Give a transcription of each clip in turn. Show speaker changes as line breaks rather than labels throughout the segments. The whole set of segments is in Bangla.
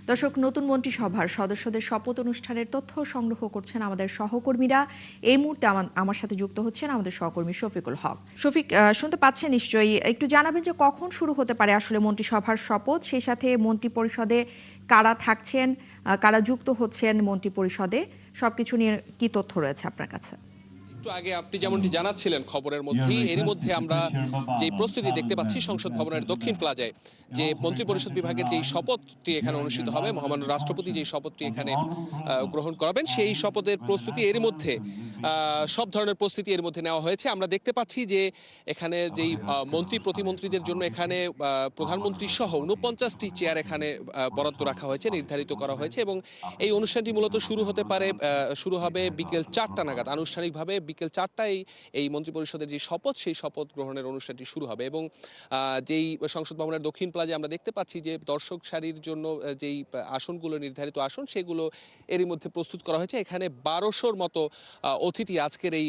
দর্শক, নতুন মন্ত্রিসভার সদস্যদের শপথ অনুষ্ঠানের তথ্য সংগ্রহ করছেন আমাদের সহকর্মীরা। এই মুহূর্তে আমার সাথে যুক্ত হচ্ছেন আমাদের সহকর্মী শফিকুল হক। শফিক, শুনতে পাচ্ছেন নিশ্চয়ই? একটু জানাবেন যে কখন শুরু হতে পারে আসলে মন্ত্রিসভার শপথ, সেই সাথে মন্ত্রিপরিষদে কারা থাকছেন, কারা যুক্ত হচ্ছেন মন্ত্রিপরিষদে, সবকিছু নিয়ে কি তথ্য রয়েছে আপনার কাছে?
একটু আগে আপনি যেমনটি জানাচ্ছিলেন খবরের মধ্যেই, এরই মধ্যে আমরা যে প্রস্তুতি দেখতে পাচ্ছি সংসদ ভবনের দক্ষিণ প্লাজায়, যে মন্ত্রিপরিষদ বিভাগের যেই শপথটি এখানে অনুষ্ঠিত হবে, মহামান্য রাষ্ট্রপতি যেই শপথটি এখানে গ্রহণ করাবেন, সেই শপথের প্রস্তুতি এরই মধ্যে সব ধরনের প্রস্তুতি এর মধ্যে নেওয়া হয়েছে। আমরা দেখতে পাচ্ছি যে এখানে যেই মন্ত্রী প্রতিমন্ত্রীদের জন্য এখানে প্রধানমন্ত্রী সহ ৪৯টি চেয়ার এখানে বরাদ্দ রাখা হয়েছে, নির্ধারিত করা হয়েছে, এবং এই অনুষ্ঠানটি মূলত শুরু হবে বিকেল ৪টা নাগাদ। আনুষ্ঠানিকভাবে বিকেল ৪টায় এই মন্ত্রিপরিষদের যে শপথ, সেই শপথ গ্রহণের অনুষ্ঠানটি শুরু হবে। এবং যেই সংসদ ভবনের দক্ষিণ প্লাজায় আমরা দেখতে পাচ্ছি যে দর্শক সারির জন্য যেই আসনগুলো, নির্ধারিত আসন, সেগুলো এরই মধ্যে প্রস্তুত করা হয়েছে। এখানে ১২০০-র মতো অতিথি আজকের এই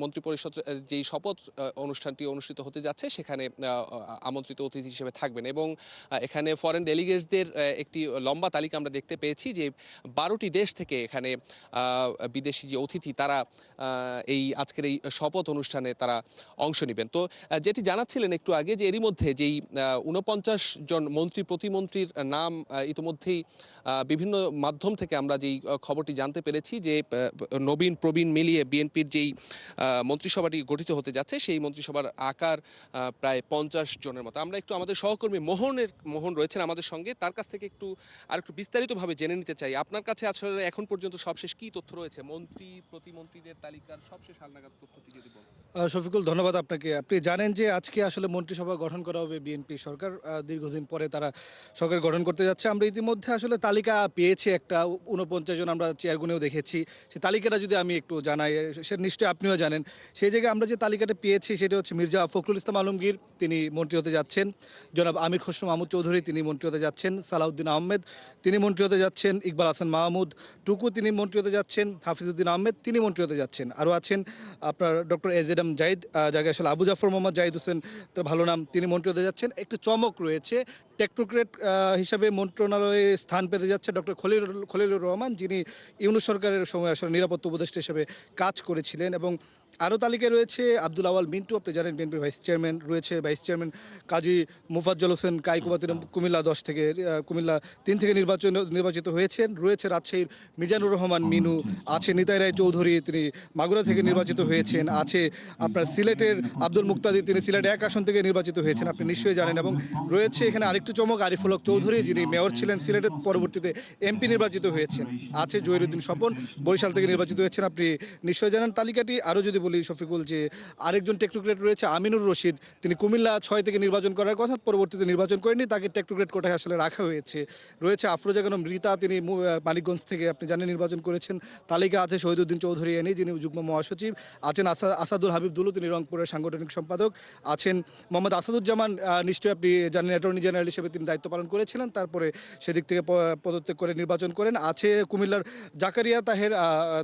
মন্ত্রিপরিষদ যেই শপথ অনুষ্ঠানটি অনুষ্ঠিত হতে যাচ্ছে, সেখানে আমন্ত্রিত অতিথি হিসেবে থাকবেন। এবং এখানে ফরেন ডেলিগেটসদের একটি লম্বা তালিকা আমরা দেখতে পেয়েছি, যে ১২টি দেশ থেকে এখানে বিদেশি যে অতিথি, তারা এই আজকের এই শপথ অনুষ্ঠানে তারা অংশ নেবেন। তো যেটি জানাচ্ছিলেন একটু আগে, যে এরই মধ্যে যেই ৪৯ জন মন্ত্রী প্রতিমন্ত্রীর নাম ইতিমধ্যেই বিভিন্ন মাধ্যম থেকে আমরা যেই খবরটি জানতে পেরেছি, যে নবীন প্রবীণ মিলিয়ে বিএনপির যেই মন্ত্রিসভাটি গঠিত হতে যাচ্ছে, সেই মন্ত্রিসভার আকার প্রায় ৫০ জনের মতো। আমরা একটু আমাদের সহকর্মী মোহন রয়েছেন আমাদের সঙ্গে, তার কাছ থেকে একটু বিস্তারিতভাবে জেনে নিতে চাই, আপনার কাছে আসলে এখন পর্যন্ত সবশেষ কি তথ্য রয়েছে, মন্ত্রী প্রতিমন্ত্রীদের তালিকার সবশেষ হালনাগাদ তথ্যটি যদি বলেন।
শফিকুল, ধন্যবাদ আপনাকে। আপনি জানেন যে আজকে আসলে মন্ত্রিসভা গঠন করা হবে বিএনপি সরকার। দীর্ঘদিন পরে তারা সরকার গঠন করতে যাচ্ছে। আমরা ইতিমধ্যে আসলে তালিকা পেয়েছি, একটা ৪৯ জন আমরা চেয়ার গুনেও দেখেছি। সেই তালিকাটা যদি আমি একটু জানাই, সে নিশ্চয়ই আপনিও জানেন। সেই জায়গায় আমরা যে তালিকাটা পেয়েছি, সেটা হচ্ছে মির্জা ফখরুল ইসলাম আলমগীর, তিনি মন্ত্রী হতে যাচ্ছেন। জনাব আমির খসরু মাহমুদ চৌধুরী, তিনি মন্ত্রী হতে যাচ্ছেন। সালাউদ্দিন আহমেদ, তিনি মন্ত্রী হতে যাচ্ছেন। ইকবাল হাসান মাহমুদ টুকু, তিনি মন্ত্রী হতে যাচ্ছেন। হাফিজউদ্দিন আহমেদ, তিনি মন্ত্রী হতে যাচ্ছেন। আরও আছেন আপনার ডক্টর এজেড এম জাহিদ, যাকে আসলে আবু জাফর মোহাম্মদ জাহিদ হোসেন, তার ভালো নাম, তিনি মন্ত্রী হতে যাচ্ছেন। একটু চমক রয়েছে, টেকনোক্রেট হিসাবে মন্ত্রণালয়ে স্থান পেতে যাচ্ছে ডক্টর খলিলুর রহমান, যিনি ইউনূস সরকারের সময় আসলে নিরাপত্তা উপদেষ্টা হিসেবে কাজ করেছিলেন। এবং আরও তালিকায় রয়েছে আব্দুল আওয়াল মিন্টু, আপনি জানেন বিএনপির ভাইস চেয়ারম্যান, রয়েছে ভাইস চেয়ারম্যান কাজী মুফাজ্জল হোসেন কাইকুবা, কুমিল্লা 10 থেকে কুমিল্লা 3 থেকে নির্বাচিত হয়েছেন। রয়েছে রাজশাহীর মিজানুর রহমান মিনু, আছে নিতাই রায় চৌধুরী, তিনি মাগুরা থেকে নির্বাচিত হয়েছেন। আছে আপনার সিলেটের আব্দুল মুক্তাদি, তিনি সিলেট 1 আসন থেকে নির্বাচিত হয়েছেন, আপনি নিশ্চয়ই জানেন। এবং রয়েছে এখানে আরেকটু চমক, আরিফুল হক চৌধুরী, যিনি মেয়র ছিলেন সিলেটের, পরবর্তীতে এমপি নির্বাচিত হয়েছেন। আছে জহিরুদ্দিন স্বপন, বরিশাল থেকে নির্বাচিত হয়েছেন, আপনি নিশ্চয়ই জানেন তালিকাটি। আরও যদি বলি শফিকুল, যে আরেকজন টেকনোক্রেট রয়েছে আমিনুর রশিদ, তিনি কুমিল্লা 6 থেকে নির্বাচন করার কথা, পরবর্তীতে নির্বাচন করেননি, তাকে টেকনোক্রেট কোটায় আসলে রাখা হয়েছে। রয়েছে আফরোজা বেগম রীতা, তিনি মানিকগঞ্জ থেকে আপনি জানেন নির্বাচন করেছেন। তালিকা আছে শহীদুদ্দিন চৌধুরী এনি, যিনি যুগ্ম মহাসচিব। আছেন আসাদুল হাবিব দুলু, তিনি রংপুরের সাংগঠনিক সম্পাদক। আছেন মোহাম্মদ আসাদুজ্জামান, নিশ্চয়ই আপনি জানেন অ্যাটর্নি জেনারেল হিসেবে তিনি দায়িত্ব পালন করেছিলেন, তারপরে সেদিক থেকে পদত্যাগ করে নির্বাচন করেন। আছে কুমিল্লার জাকারিয়া তাহের,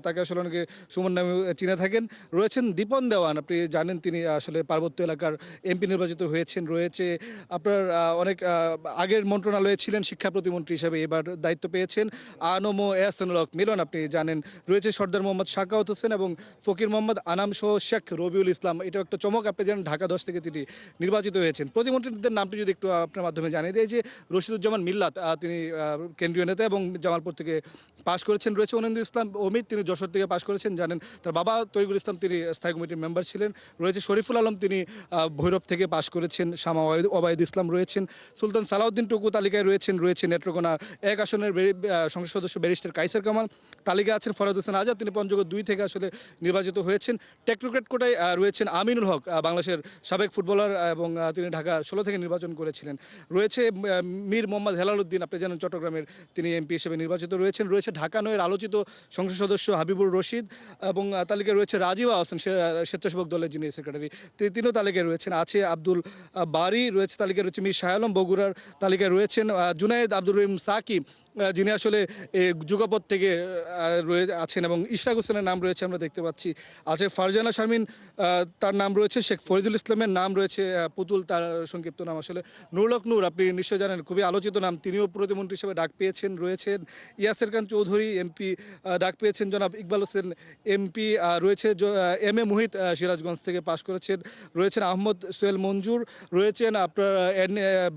তাকে আসলে অনেকে সুমন নামে চিনে থাকেন। রয়েছেন দীপন দেওয়ান, আপনি জানেন তিনি আসলে পার্বত্য এলাকার এমপি নির্বাচিত হয়েছেন। রয়েছে আপনার অনেক আগের মন্ত্রণালয়ে ছিলেন শিক্ষা প্রতিমন্ত্রী হিসেবে, এবার দায়িত্ব পেয়েছেন আনমো এহসানুল হক মিলন, আপনি জানেন। রয়েছে সর্দার মোহাম্মদ শাকাওয়াত হোসেন এবং ফকির মোহাম্মদ আনাম সহ শেখ রবিউল ইসলাম, এটা একটা চমক, আপনি জানেন ঢাকা 10 থেকে তিনি নির্বাচিত হয়েছেন। প্রতিমন্ত্রীদের নামটি যদি একটু আপনার মাধ্যমে জানিয়ে দেয়, যে রশিদুজ্জামান মিল্লাত, তিনি কেন্দ্রীয় নেতা এবং জামালপুর থেকে পাশ করেছেন। রয়েছে অনিন্দু ইসলাম অমিত, তিনি যশোর থেকে পাশ করেছেন, জানেন তার বাবা তরিকুল ইসলাম, তিনি স্থায়ী কমিটির মেম্বার ছিলেন। রয়েছে শরীফুল আলম, তিনি ভৈরব থেকে পাশ করেছেন। শামা ওবায়দ ইসলাম রয়েছেন। সুলতান সালাউদ্দিন টুকু তালিকায় রয়েছেন। রয়েছে নেত্রকোনা 1 আসনের সংসদ সদস্য ব্যারিস্টার কাইসার কামাল। তালিকা আছেন ফরাদ হোসেন আজাদ, তিনি পঞ্চগড় 2 থেকে আসলে নির্বাচিত হয়েছেন। টেকনোক্রেট কোটায় রয়েছেন আমিনুল হক, বাংলাদেশের সাবেক ফুটবলার, এবং তিনি ঢাকা 16 থেকে নির্বাচন করেছিলেন। রয়েছে মীর মোহাম্মদ হেলালুদ্দিন, আপনি জানেন চট্টগ্রামের, তিনি এমপি হিসেবে নির্বাচিত রয়েছেন। রয়েছে ঢাকা 9-এর আলোচিত সংসদ সদস্য হাবিবুর রশিদ, এবং তালিকায় রয়েছে রাজিওয়া হোসেন, স্বেচ্ছাসেবক দলের যিনি সেক্রেটারি, তিনিও তালিকায় রয়েছেন। আছে আব্দুল বারি, রয়েছে তালিকায় রয়েছে মীর শাহ আলম, বগুড়ার তালিকায় রয়েছেন জুনায়েদ আব্দুর রহিম সাকিব, যিনি আসলে যুগপথ থেকে আছেন, এবং ইশরাক হোসেনের নাম রয়েছে আমরা দেখতে পাচ্ছি। আছে ফারজানা শারমিন, তার নাম রয়েছে। শেখ ফরিদুল ইসলামের নাম রয়েছে পুতুল, তার সংক্ষিপ্ত নাম আসলে নুরুল হক নূর, আপনি আপনি নিশ্চয় জানেন খুবই আলোচিত নাম, তিনিও প্রতিমন্ত্রী হিসেবে ডাক পেয়েছেন। রয়েছেন ইয়াসের খান চৌধুরী এমপি, ডাক পেয়েছেন জনাব ইকবাল হোসেন এমপি, রয়েছে এম এ মুহিত সিরাজগঞ্জ থেকে পাশ করেছেন, রয়েছেন আহমদ সোহেল মঞ্জুর, রয়েছেন আপনার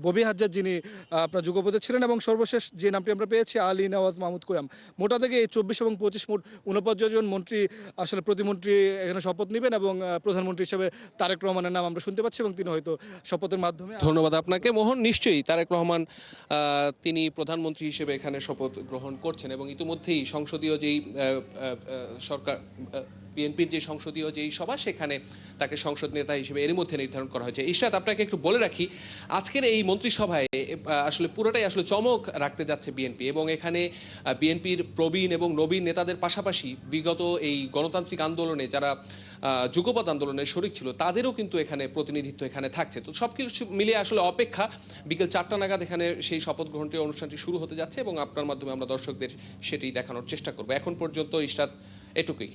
ববি হাজ্জার যিনি আপনার যুগপতি ছিলেন, এবং সর্বশেষ যে নামটি আমরা পেয়েছি আলী নওয়াজ মাহমুদ কোয়াম। মোটা থেকে এই 24 এবং 25 মোট 49 জন মন্ত্রী আসলে প্রতিমন্ত্রী এখানে শপথ নেবেন, এবং প্রধানমন্ত্রী হিসেবে তারেক রহমানের নাম আমরা শুনতে পাচ্ছি, এবং তিনি হয়তো শপথের মাধ্যমে
ধন্যবাদ আপনাকে মোহন। নিশ্চয়ই তারেক রহমান তিনি প্রধানমন্ত্রী হিসেবে এখানে শপথ গ্রহণ করছেন, এবং ইতিমধ্যেই সংসদীয় যেই সরকার বিএনপির যে সংসদীয় যেই সভা, সেখানে তাকে সংসদ নেতা হিসেবে এরই মধ্যে নির্ধারণ করা হয়েছে। ইশরাত, আপনাকে একটু বলে রাখি, আজকের এই মন্ত্রিসভায় আসলে পুরোটাই আসলে চমক রাখতে যাচ্ছে বিএনপি, এবং এখানে বিএনপির প্রবীণ এবং নবীন নেতাদের পাশাপাশি বিগত এই গণতান্ত্রিক আন্দোলনে যারা যুগপৎ আন্দোলনে শরিক ছিল, তাদেরও কিন্তু এখানে প্রতিনিধিত্ব এখানে থাকছে। তো সব কিছু মিলিয়ে আসলে অপেক্ষা, বিকেল 4টা নাগাদ এখানে সেই শপথ গ্রহণটি অনুষ্ঠানটি শুরু হতে যাচ্ছে, এবং আপনার মাধ্যমে আমরা দর্শকদের সেটি দেখানোর চেষ্টা করবো। এখন পর্যন্ত ইশরাত এটুকুই।